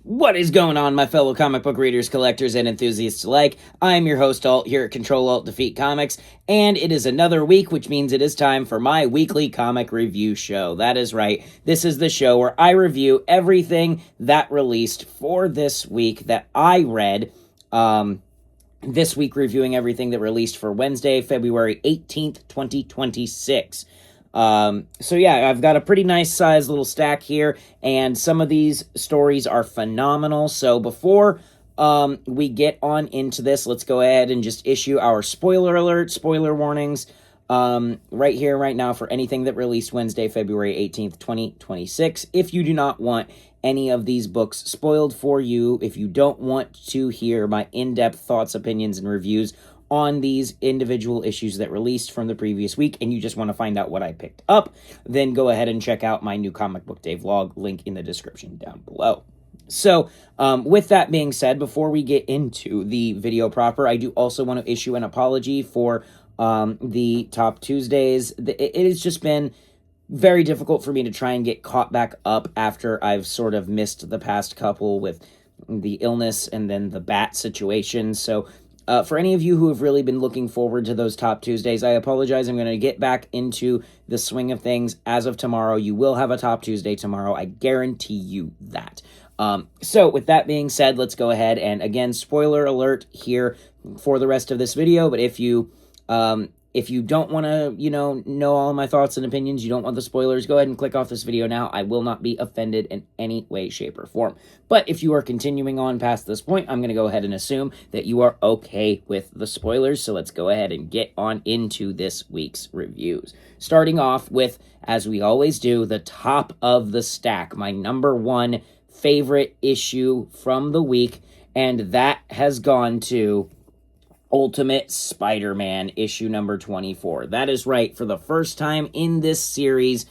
What is going on, my fellow comic book readers, collectors, and enthusiasts alike? I'm your host, Alt, here at Control-Alt-Defeat Comics, and it is another week, which means it is time for my weekly comic review show. That is right, this is the show where I review everything that released for this week that I read. This week reviewing everything that released for Wednesday, February 18th, 2026. So yeah, I've got a pretty nice sized little stack here, and some of these stories are phenomenal. So before we get on into this, let's go ahead and just issue our spoiler alert, spoiler warnings, right here, right now, for anything that released Wednesday, February 18th, 2026. If you do not want any of these books spoiled for you, if you don't want to hear my in-depth thoughts, opinions, and reviews on these individual issues that released from the previous week, and you just want to find out what I picked up, then go ahead and check out my new Comic Book Day vlog, link in the description down below. So, with that being said, before we get into the video proper, I do also want to issue an apology for the Top Tuesdays. It has just been very difficult for me to try and get caught back up after I've sort of missed the past couple with the illness and then the bat situation. So, for any of you who have really been looking forward to those Top Tuesdays, I apologize. I'm going to get back into the swing of things as of tomorrow. You will have a Top Tuesday tomorrow. I guarantee you that. So with that being said, let's go ahead and, again, spoiler alert here for the rest of this video. But if you don't want to, know all my thoughts and opinions, you don't want the spoilers, go ahead and click off this video now. I will not be offended in any way, shape, or form. But if you are continuing on past this point, I'm going to go ahead and assume that you are okay with the spoilers. So let's go ahead and get on into this week's reviews. Starting off with, as we always do, the top of the stack, my number one favorite issue from the week, and that has gone to Ultimate Spider-Man issue number 24. That is right, for the first time in this series,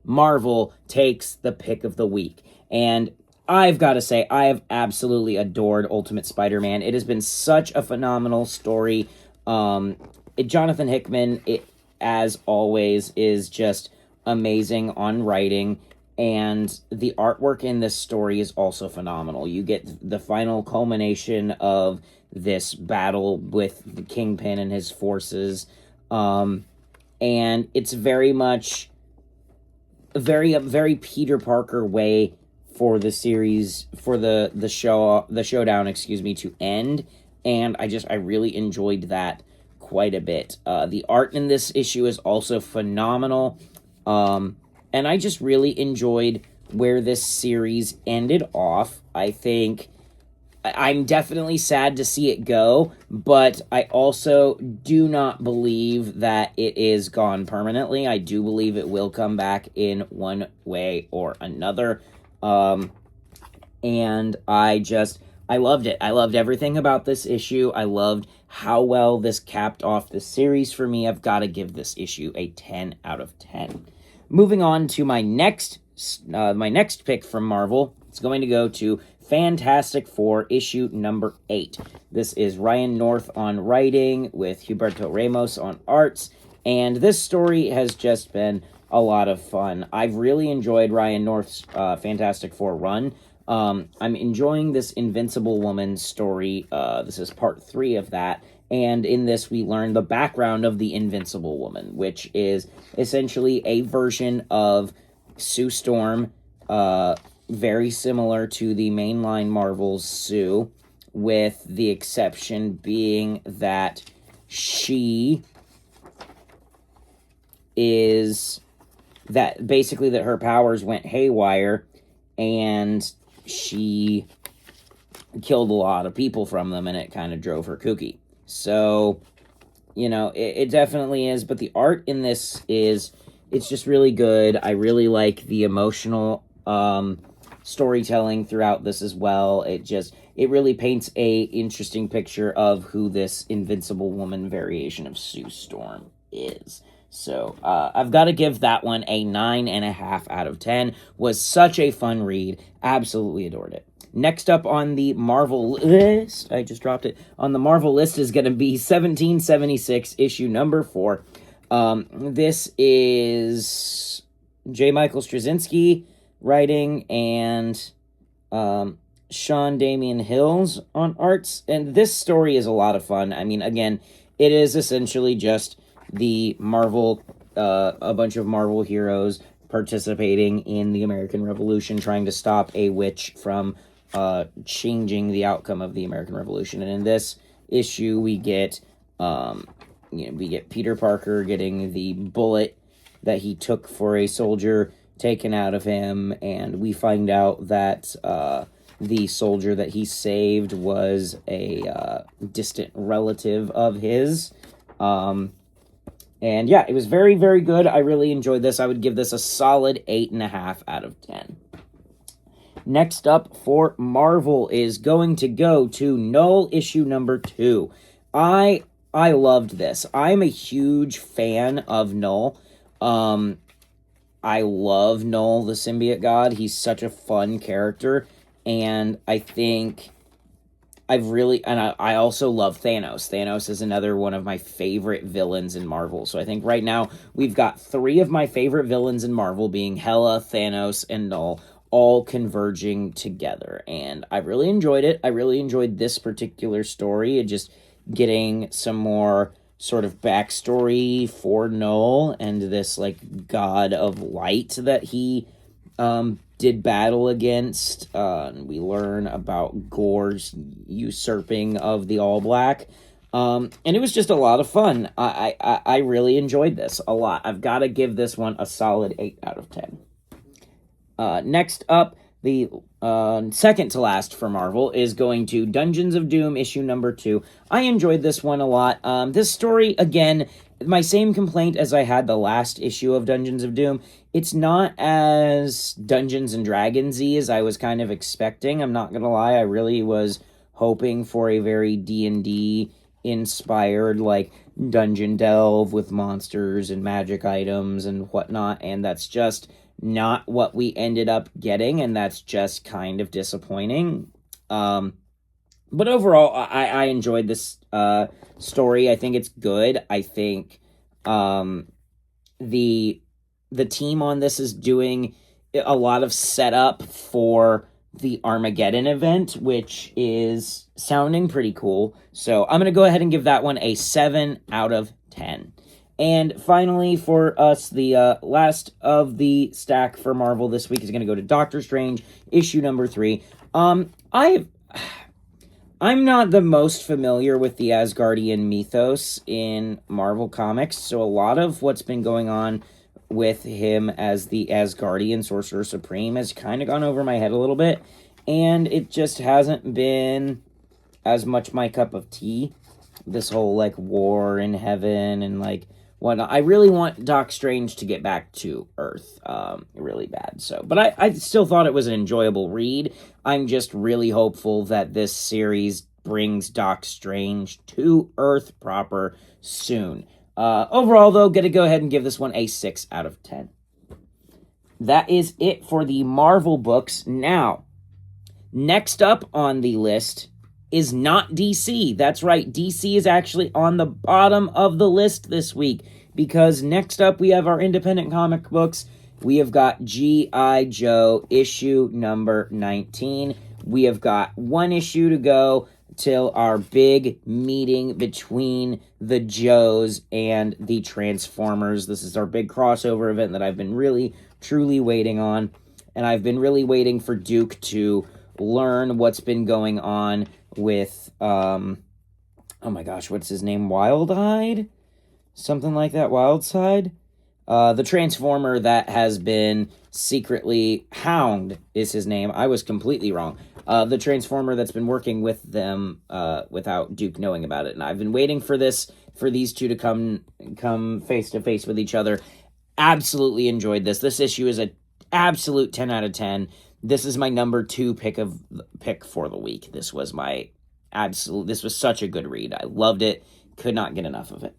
Marvel takes the pick of the week. And I've got to say, I have absolutely adored Ultimate Spider-Man. It has been such a phenomenal story. Jonathan Hickman, as always, is just amazing on writing. And the artwork in this story is also phenomenal. You get the final culmination of this battle with the Kingpin and his forces. And it's very much a very Peter Parker way for the series, for the showdown, to end. And I really enjoyed that quite a bit. The art in this issue is also phenomenal. And I just really enjoyed where this series ended off. I think I'm definitely sad to see it go, but I also do not believe that it is gone permanently. I do believe it will come back in one way or another. And I loved it. I loved everything about this issue. I loved how well this capped off the series for me. I've got to give this issue a 10 out of 10. Moving on to my next pick from Marvel, it's going to go to Fantastic Four, issue number 8. This is Ryan North on writing with Humberto Ramos on arts, and this story has just been a lot of fun. I've really enjoyed Ryan North's Fantastic Four run. I'm enjoying this Invincible Woman story. This is part 3 of that. And in this, we learn the background of the Invincible Woman, which is essentially a version of Sue Storm, very similar to the mainline Marvel's Sue, with the exception being that that her powers went haywire, and she killed a lot of people from them, and it kind of drove her kooky. So, it definitely is, but the art in this it's just really good. I really like the emotional storytelling throughout this as well. It really paints a interesting picture of who this Invincible Woman variation of Sue Storm is. So, I've got to give that one a 9.5 out of 10. Was such a fun read. Absolutely adored it. Next up on the Marvel list, I just dropped it, on the Marvel list is going to be 1776, issue number 4. This is J. Michael Straczynski writing, and Sean Damian Hills on arts, and this story is a lot of fun. I mean, again, it is essentially just the Marvel, a bunch of Marvel heroes participating in the American Revolution, trying to stop a witch from changing the outcome of the American Revolution. And in this issue, we get Peter Parker getting the bullet that he took for a soldier taken out of him, and we find out that the soldier that he saved was a distant relative of his. And yeah, it was very, very good. I really enjoyed this. I would give this a solid 8.5 out of 10. Next up for Marvel is going to go to Knull issue number 2. I loved this. I'm a huge fan of Knull. I love Knull, the symbiote god. He's such a fun character, and I think I also love Thanos. Thanos is another one of my favorite villains in Marvel. So I think right now we've got 3 of my favorite villains in Marvel, being Hela, Thanos, and Knull, all converging together. And I really enjoyed it. I really enjoyed this particular story. It just getting some more sort of backstory for Knull and this, like, god of light that he did battle against. We learn about Gorr's usurping of the All Black. And it was just a lot of fun. I really enjoyed this a lot. I've got to give this one a solid 8 out of 10. Next up, the second to last for Marvel is going to Dungeons of Doom issue number 2. I enjoyed this one a lot. This story, again, my same complaint as I had the last issue of Dungeons of Doom. It's not as Dungeons and Dragons-y as I was kind of expecting. I'm not gonna lie, I really was hoping for a very D&D inspired, like, dungeon delve with monsters and magic items and whatnot, and that's just not what we ended up getting, and that's just kind of disappointing. But overall, I enjoyed this story. I think it's good. I think the team on this is doing a lot of setup for the Armageddon event, which is sounding pretty cool. So I'm going to go ahead and give that one a 7 out of 10. And finally, for us, the last of the stack for Marvel this week is going to go to Doctor Strange, issue number 3. I'm not the most familiar with the Asgardian mythos in Marvel Comics, so a lot of what's been going on with him as the Asgardian Sorcerer Supreme has kind of gone over my head a little bit, and it just hasn't been as much my cup of tea. This whole, like, war in heaven and, like, whatnot. I really want Doc Strange to get back to Earth, really bad. So, but I still thought it was an enjoyable read. I'm just really hopeful that this series brings Doc Strange to Earth proper soon. Overall, though, gonna go ahead and give this one a 6 out of 10. That is it for the Marvel books. Now, next up on the list is not DC. That's right, DC is actually on the bottom of the list this week, because next up we have our independent comic books. We have got G.I. Joe issue number 19. We have got one issue to go till our big meeting between the Joes and the Transformers. This is our big crossover event that I've been really, truly waiting on, and I've been really waiting for Duke to learn what's been going on with, oh my gosh, what's his name? Wild-Eyed? Something like that, Wildside? The Transformer that has been secretly, Hound is his name. I was completely wrong. The Transformer that's been working with them without Duke knowing about it. And I've been waiting for these two to come face to face with each other. Absolutely enjoyed this. This issue is an absolute 10 out of 10. This is my number 2 pick for the week. This was such a good read. I loved it. Could not get enough of it.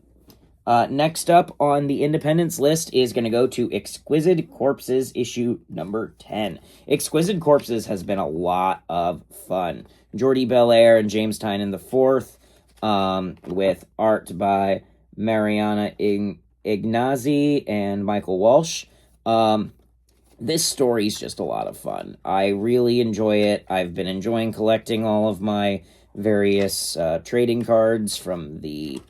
Next up on the Independence list is going to go to Exquisite Corpses issue number 10. Exquisite Corpses has been a lot of fun. Jordi Belair and James Tynion IV, with art by Mariana Ignazi and Michael Walsh. this story's just a lot of fun. I really enjoy it. I've been enjoying collecting all of my various trading cards from the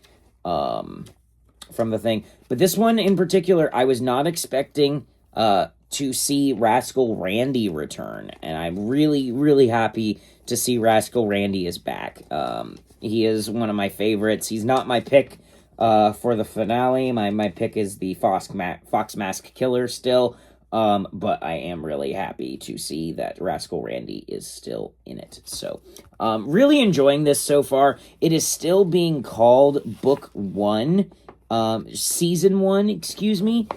thing. But this one in particular, I was not expecting to see Rascal Randy return, and I'm really, really happy to see Rascal Randy is back. He is one of my favorites. He's not my pick for the finale. My pick is the Fox Mask Killer still. But I am really happy to see that Rascal Randy is still in it. So, really enjoying this so far. It is still being called Book 1, Season 1, excuse me.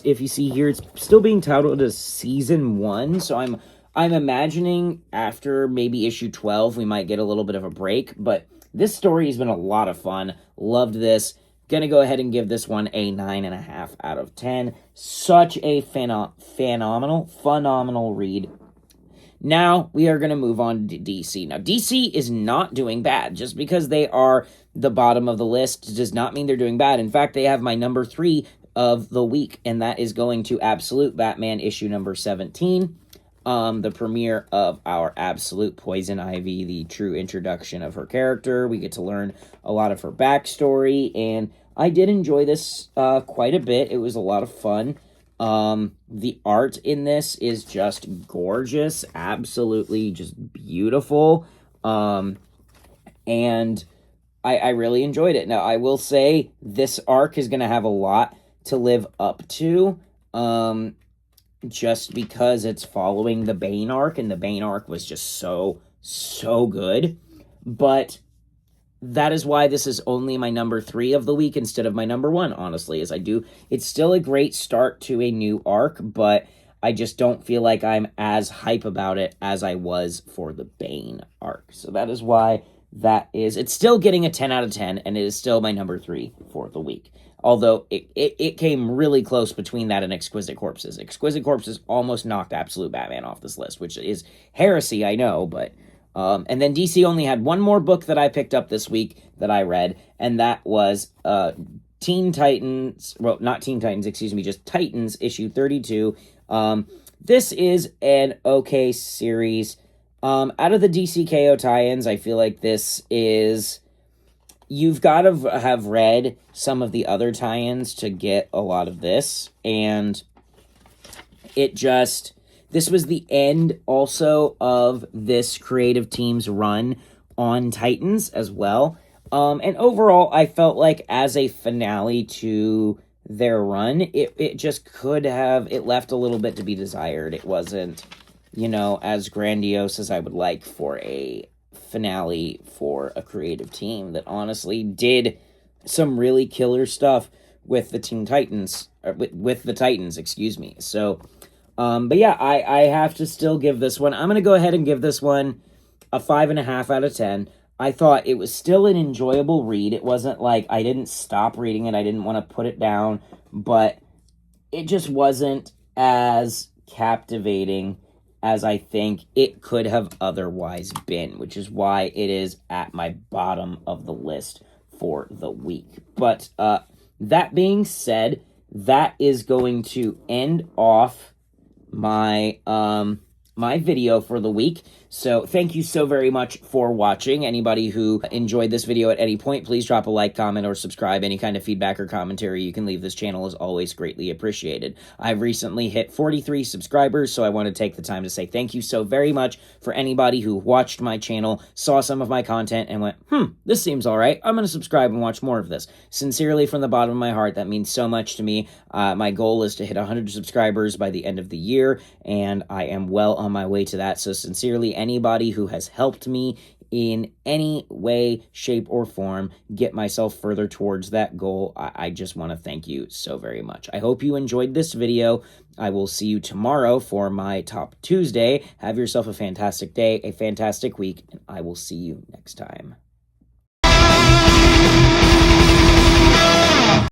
If you see here, it's still being titled as Season 1, so I'm imagining after maybe issue 12, we might get a little bit of a break, but this story has been a lot of fun. Loved this. Gonna go ahead and give this one a 9.5 out of 10. Such a phenomenal read. Now, we are going to move on to DC. Now, DC is not doing bad. Just because they are the bottom of the list does not mean they're doing bad. In fact, they have my number 3 of the week, and that is going to Absolute Batman issue number 17. The premiere of our Absolute Poison Ivy, the true introduction of her character. We get to learn a lot of her backstory, and I did enjoy this quite a bit. It was a lot of fun. The art in this is just gorgeous, absolutely just beautiful. And I really enjoyed it. Now, I will say this arc is going to have a lot to live up to. Just because it's following the Bane arc, and the Bane arc was just so good. But that is why this is only my number 3 of the week instead of my number 1, honestly, as it's still a great start to a new arc, but I just don't feel like I'm as hype about it as I was for the Bane arc. So that is why it's still getting a 10 out of 10, and it is still my number 3 for the week. Although it came really close between that and Exquisite Corpses. Exquisite Corpses almost knocked Absolute Batman off this list, which is heresy, I know, but... and then DC only had one more book that I picked up this week that I read, and that was Teen Titans, well, not Teen Titans, excuse me, just Titans, issue 32. This is an okay series. Out of the DCKO tie-ins, I feel like this is... You've got to have read some of the other tie-ins to get a lot of this, and it just... This was the end also of this creative team's run on Titans as well. And overall, I felt like as a finale to their run, it just could have... It left a little bit to be desired. It wasn't, as grandiose as I would like for a finale for a creative team that honestly did some really killer stuff with the Teen Titans, with the Titans, excuse me. So, but yeah, I have to still give this one. I'm going to go ahead and give this one a 5.5 out of 10. I thought it was still an enjoyable read. It wasn't like I didn't stop reading it. I didn't want to put it down, but it just wasn't as captivating as I think it could have otherwise been, which is why it is at my bottom of the list for the week. But that being said, that is going to end off my my video for the week. So thank you so very much for watching. Anybody who enjoyed this video at any point, please drop a like, comment, or subscribe. Any kind of feedback or commentary you can leave this channel is always greatly appreciated. I've recently hit 43 subscribers, so I want to take the time to say thank you so very much for anybody who watched my channel, saw some of my content, and went, this seems all right. I'm going to subscribe and watch more of this. Sincerely, from the bottom of my heart, that means so much to me. My goal is to hit 100 subscribers by the end of the year, and I am well on my way to that. So sincerely, anybody who has helped me in any way, shape, or form get myself further towards that goal, I just want to thank you so very much. I hope you enjoyed this video. I will see you tomorrow for my Top Tuesday. Have yourself a fantastic day, a fantastic week, and I will see you next time.